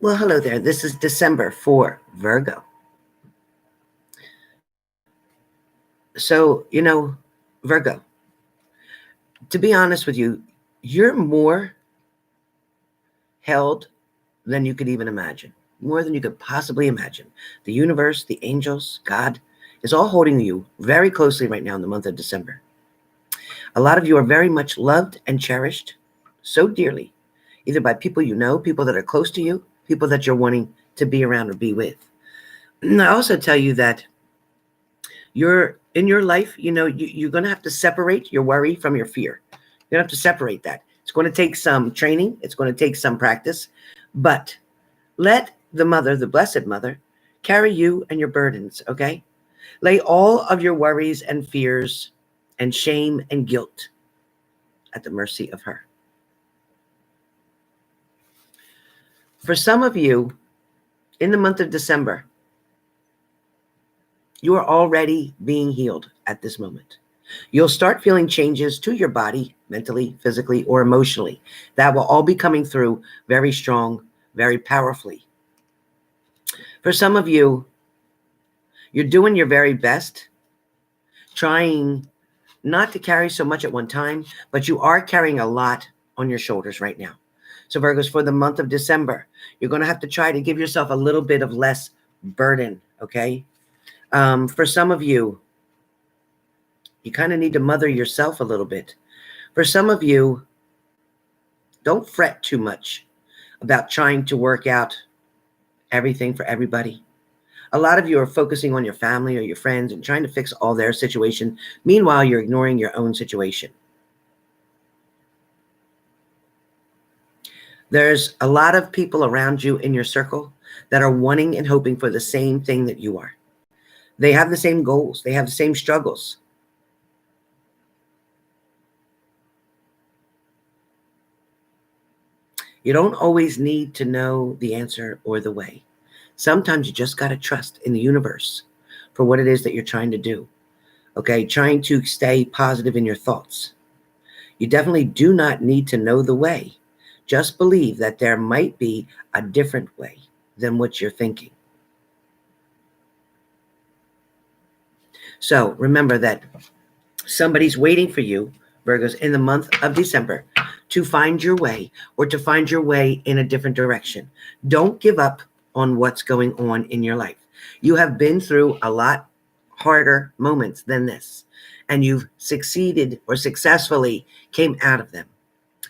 Well, hello there. This is December for Virgo. So, Virgo, to be honest with you, you're more held than you could even imagine, more than you could possibly imagine. The universe, the angels, God is all holding you very closely right now in the month of December. A lot of you are very much loved and cherished so dearly, either by people you know, people that are close to you, people that you're wanting to be around or be with. And I also tell you that you're in your life, you're going to have to separate your worry from your fear. You're going to have to separate that. It's going to take some training. It's going to take some practice, but let the mother, the blessed mother, carry you and your burdens. Okay. Lay all of your worries and fears and shame and guilt at the mercy of her. For some of you in the month of December, you are already being healed at this moment. You'll start feeling changes to your body, mentally, physically, or emotionally. That will all be coming through very strong, very powerfully. For some of you, you're doing your very best, trying not to carry so much at one time, but you are carrying a lot on your shoulders right now. So Virgos, for the month of December, you're going to have to try to give yourself a little bit of less burden, okay? For some of you, you kind of need to mother yourself a little bit. For some of you, don't fret too much about trying to work out everything for everybody. A lot of you are focusing on your family or your friends and trying to fix all their situation. Meanwhile, you're ignoring your own situation. There's a lot of people around you in your circle that are wanting and hoping for the same thing that you are. They have the same goals. They have the same struggles. You don't always need to know the answer or the way. Sometimes you just got to trust in the universe for what it is that you're trying to do. Okay, trying to stay positive in your thoughts. You definitely do not need to know the way. Just believe that there might be a different way than what you're thinking. So remember that somebody's waiting for you, Virgos, in the month of December to find your way or to find your way in a different direction. Don't give up on what's going on in your life. You have been through a lot harder moments than this, and you've succeeded or successfully came out of them.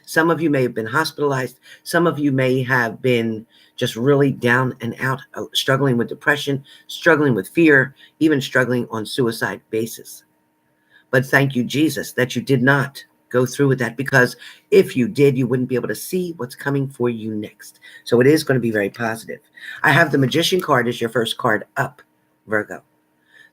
Some of you may have been hospitalized. Some of you may have been just really down and out, struggling with depression, struggling with fear, even struggling on suicide basis. But thank you, Jesus, that you did not go through with that, because if you did, you wouldn't be able to see what's coming for you next. So it is going to be very positive. I have the Magician card as your first card up, Virgo.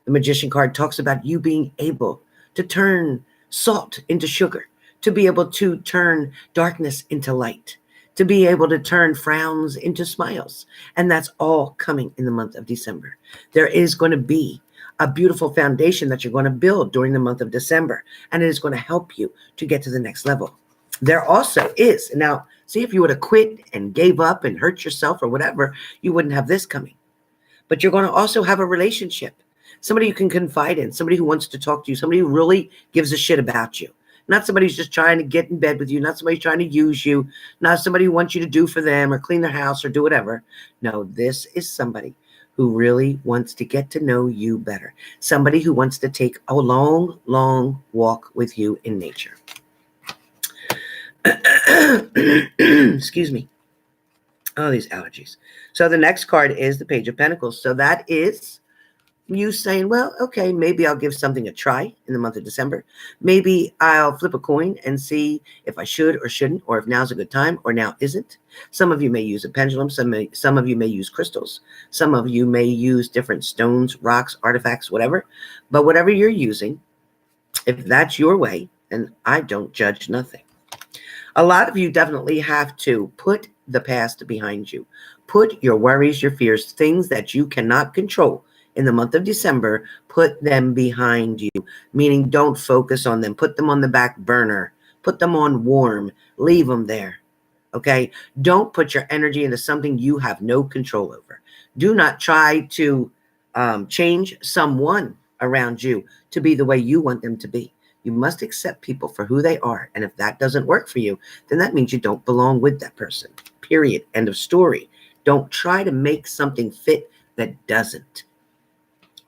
The Magician card talks about you being able to turn salt into sugar, to be able to turn darkness into light, to be able to turn frowns into smiles. And that's all coming in the month of December. There is going to be a beautiful foundation that you're going to build during the month of December, and it is going to help you to get to the next level. There also is, now, see, if you would have quit and gave up and hurt yourself or whatever, you wouldn't have this coming. But you're going to also have a relationship, somebody you can confide in, somebody who wants to talk to you, somebody who really gives a shit about you. Not somebody who's just trying to get in bed with you, not somebody trying to use you, not somebody who wants you to do for them or clean their house or do whatever. No, this is somebody who really wants to get to know you better. Somebody who wants to take a long, long walk with you in nature. Excuse me. Oh, these allergies. So the next card is the Page of Pentacles. So that is you saying, well, okay, maybe I'll give something a try in the month of December. Maybe I'll flip a coin and see if I should or shouldn't, or if now's a good time or now isn't. Some of you may use a pendulum. Some of you may use crystals. Some of you may use different stones, rocks, artifacts, whatever. But whatever you're using, if that's your way, and I don't judge nothing. A lot of you definitely have to put the past behind you. Put your worries, your fears, things that you cannot control in the month of December, put them behind you, meaning don't focus on them. Put them on the back burner. Put them on warm. Leave them there. Okay? Don't put your energy into something you have no control over. Do not try to change someone around you to be the way you want them to be. You must accept people for who they are. And if that doesn't work for you, then that means you don't belong with that person. Period. End of story. Don't try to make something fit that doesn't.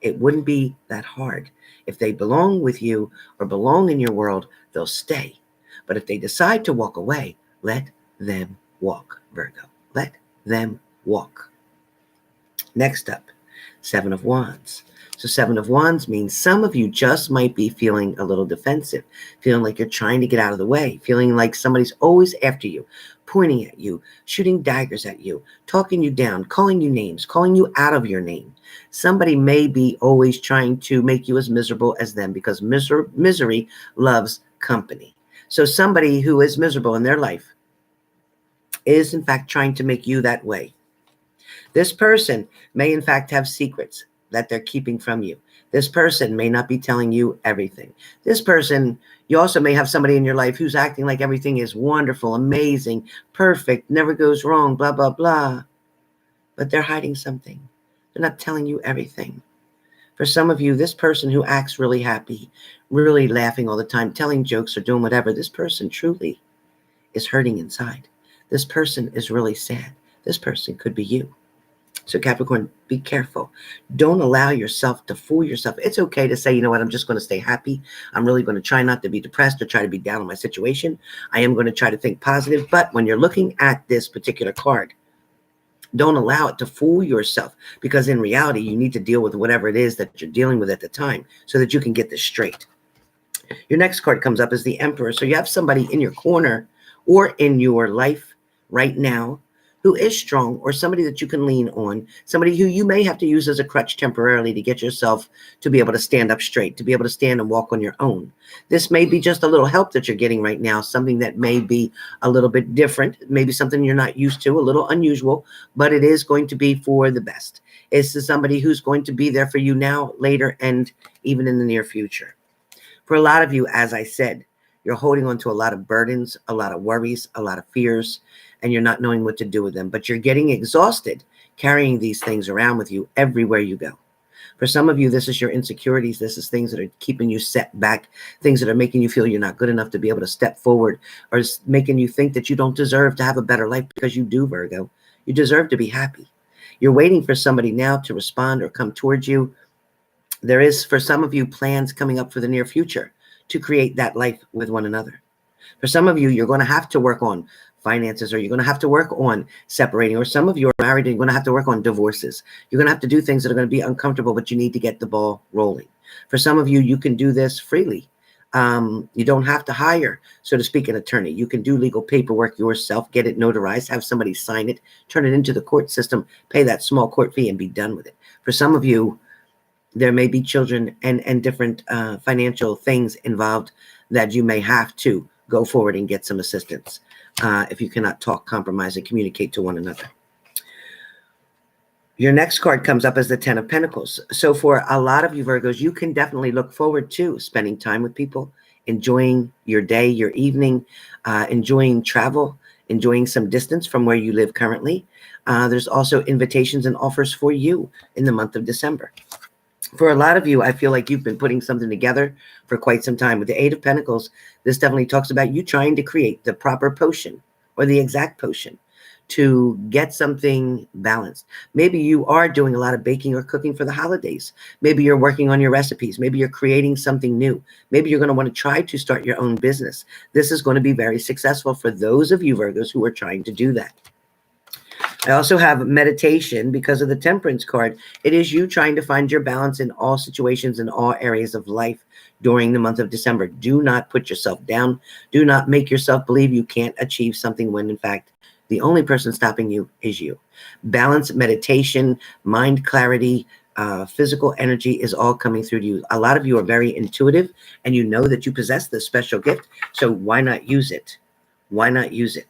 It wouldn't be that hard. If they belong with you or belong in your world, they'll stay. But if they decide to walk away, let them walk, Virgo. Let them walk. Next up, Seven of Wands. So Seven of Wands means some of you just might be feeling a little defensive, feeling like you're trying to get out of the way, feeling like somebody's always after you, pointing at you, shooting daggers at you, talking you down, calling you names, calling you out of your name. Somebody may be always trying to make you as miserable as them because misery loves company. So somebody who is miserable in their life is in fact trying to make you that way. This person may in fact have secrets that they're keeping from you. This person may not be telling you everything. This person, you also may have somebody in your life who's acting like everything is wonderful, amazing, perfect, never goes wrong, blah, blah, blah. But they're hiding something. They're not telling you everything. For some of you, this person who acts really happy, really laughing all the time, telling jokes or doing whatever, this person truly is hurting inside. This person is really sad. This person could be you. So Capricorn, be careful. Don't allow yourself to fool yourself. It's okay to say, you know what, I'm just going to stay happy. I'm really going to try not to be depressed or try to be down on my situation. I am going to try to think positive. But when you're looking at this particular card, don't allow it to fool yourself, because in reality, you need to deal with whatever it is that you're dealing with at the time so that you can get this straight. Your next card comes up as the Emperor. So you have somebody in your corner or in your life right now who is strong, or somebody that you can lean on, somebody who you may have to use as a crutch temporarily to get yourself to be able to stand up straight, to be able to stand and walk on your own. This may be just a little help that you're getting right now, something that may be a little bit different, maybe something you're not used to, a little unusual, but it is going to be for the best. It's somebody who's going to be there for you now, later, and even in the near future. For a lot of you, as I said, you're holding on to a lot of burdens, a lot of worries, a lot of fears, and you're not knowing what to do with them. But you're getting exhausted carrying these things around with you everywhere you go. For some of you, this is your insecurities. This is things that are keeping you set back, things that are making you feel you're not good enough to be able to step forward, or making you think that you don't deserve to have a better life, because you do, Virgo. You deserve to be happy. You're waiting for somebody now to respond or come towards you. There is, for some of you, plans coming up for the near future to create that life with one another. For some of you, you're going to have to work on finances, or you're going to have to work on separating, or some of you are married and you're going to have to work on divorces. You're going to have to do things that are going to be uncomfortable, but you need to get the ball rolling. For some of you, you can do this freely. You don't have to hire, so to speak, an attorney. You can do legal paperwork yourself, get it notarized, have somebody sign it, turn it into the court system, pay that small court fee, and be done with it. For some of you, there may be children and different financial things involved that you may have to go forward and get some assistance if you cannot talk, compromise, and communicate to one another. Your next card comes up as the Ten of Pentacles. So for a lot of you Virgos, you can definitely look forward to spending time with people, enjoying your day, your evening, enjoying travel, enjoying some distance from where you live currently. There's also invitations and offers for you in the month of December. For a lot of you, I feel like you've been putting something together for quite some time. With the Eight of Pentacles, this definitely talks about you trying to create the proper potion, or the exact potion, to get something balanced. Maybe you are doing a lot of baking or cooking for the holidays. Maybe you're working on your recipes. Maybe you're creating something new. Maybe you're going to want to try to start your own business. This is going to be very successful for those of you Virgos who are trying to do that. I also have meditation because of the Temperance card. It is you trying to find your balance in all situations, in all areas of life during the month of December. Do not put yourself down. Do not make yourself believe you can't achieve something when, in fact, the only person stopping you is you. Balance, meditation, mind clarity, physical energy is all coming through to you. A lot of you are very intuitive, and you know that you possess this special gift. So why not use it? Why not use it?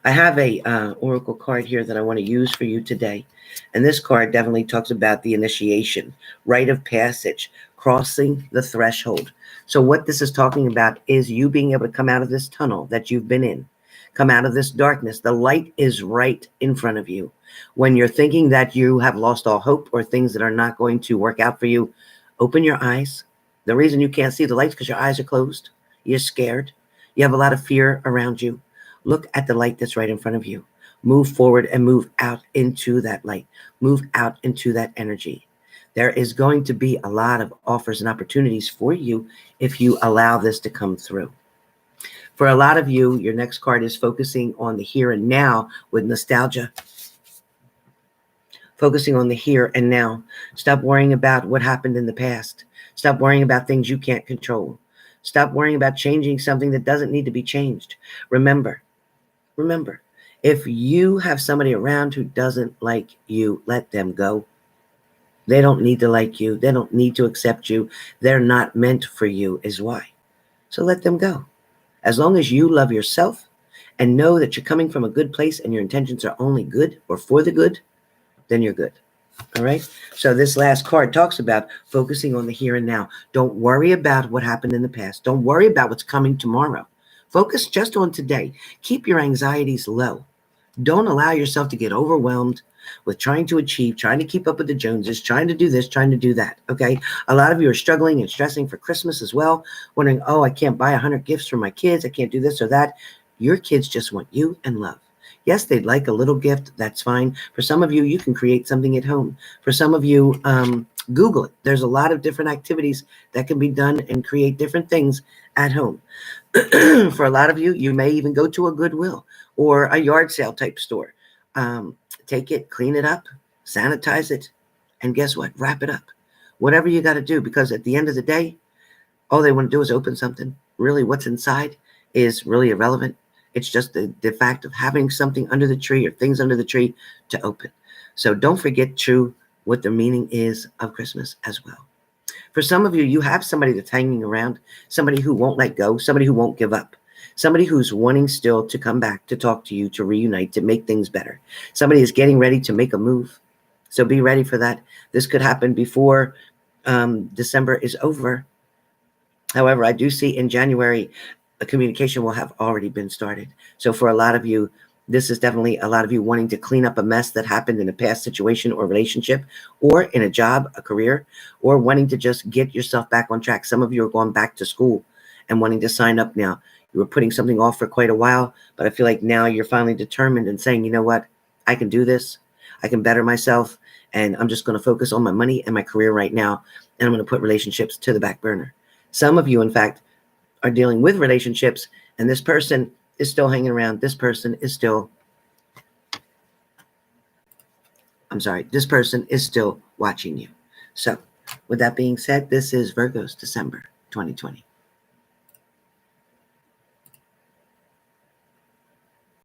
I have a oracle card here that I want to use for you today. And this card definitely talks about the initiation, rite of passage, crossing the threshold. So what this is talking about is you being able to come out of this tunnel that you've been in, Come out of this darkness. The light is right in front of you. When you're thinking that you have lost all hope or things that are not going to work out for you, open your eyes. The reason you can't see the light is because your eyes are closed. You're scared. You have a lot of fear around you. Look at the light that's right in front of you. Move forward and move out into that light. Move out into that energy. There is going to be a lot of offers and opportunities for you if you allow this to come through. For a lot of you, your next card is focusing on the here and now with nostalgia. Focusing on the here and now. Stop worrying about what happened in the past. Stop worrying about things you can't control. Stop worrying about changing something that doesn't need to be changed. Remember, if you have somebody around who doesn't like you, let them go. They don't need to like you. They don't need to accept you. They're not meant for you is why. So let them go. As long as you love yourself and know that you're coming from a good place and your intentions are only good or for the good, then you're good. All right. So this last card talks about focusing on the here and now. Don't worry about what happened in the past. Don't worry about what's coming tomorrow. Focus just on today. Keep your anxieties low. Don't allow yourself to get overwhelmed with trying to achieve, trying to keep up with the Joneses, trying to do this, trying to do that. Okay. A lot of you are struggling and stressing for Christmas as well, wondering, oh, I can't buy 100 gifts for my kids. I can't do this or that. Your kids just want you and love. Yes, they'd like a little gift. That's fine. For some of you, you can create something at home. For some of you, Google it. There's a lot of different activities that can be done and create different things at home. For a lot of you, you may even go to a Goodwill or a yard sale type store. Take it, clean it up, sanitize it, and guess what? Wrap it up. Whatever you got to do, because at the end of the day, all they want to do is open something. Really, what's inside is really irrelevant. It's just the fact of having something under the tree or things under the tree to open. So don't forget what the meaning is of Christmas as well. For some of you, you have somebody that's hanging around, somebody who won't let go, somebody who won't give up, somebody who's wanting still to come back, to talk to you, to reunite, to make things better. Somebody is getting ready to make a move. So be ready for that. This could happen before December is over. However, I do see in January, a communication will have already been started. So for a lot of you, this is definitely a lot of you wanting to clean up a mess that happened in a past situation or relationship, or in a job, a career, or wanting to just get yourself back on track. Some of you are going back to school and wanting to sign up now. You were putting something off for quite a while, but I feel like now you're finally determined and saying, you know what, I can do this. I can better myself, and I'm just going to focus on my money and my career right now, and I'm going to put relationships to the back burner. Some of you, in fact, are dealing with relationships, and this person is still hanging around. This person is still, this person is still watching you. So with that being said, this is Virgo's December 2020.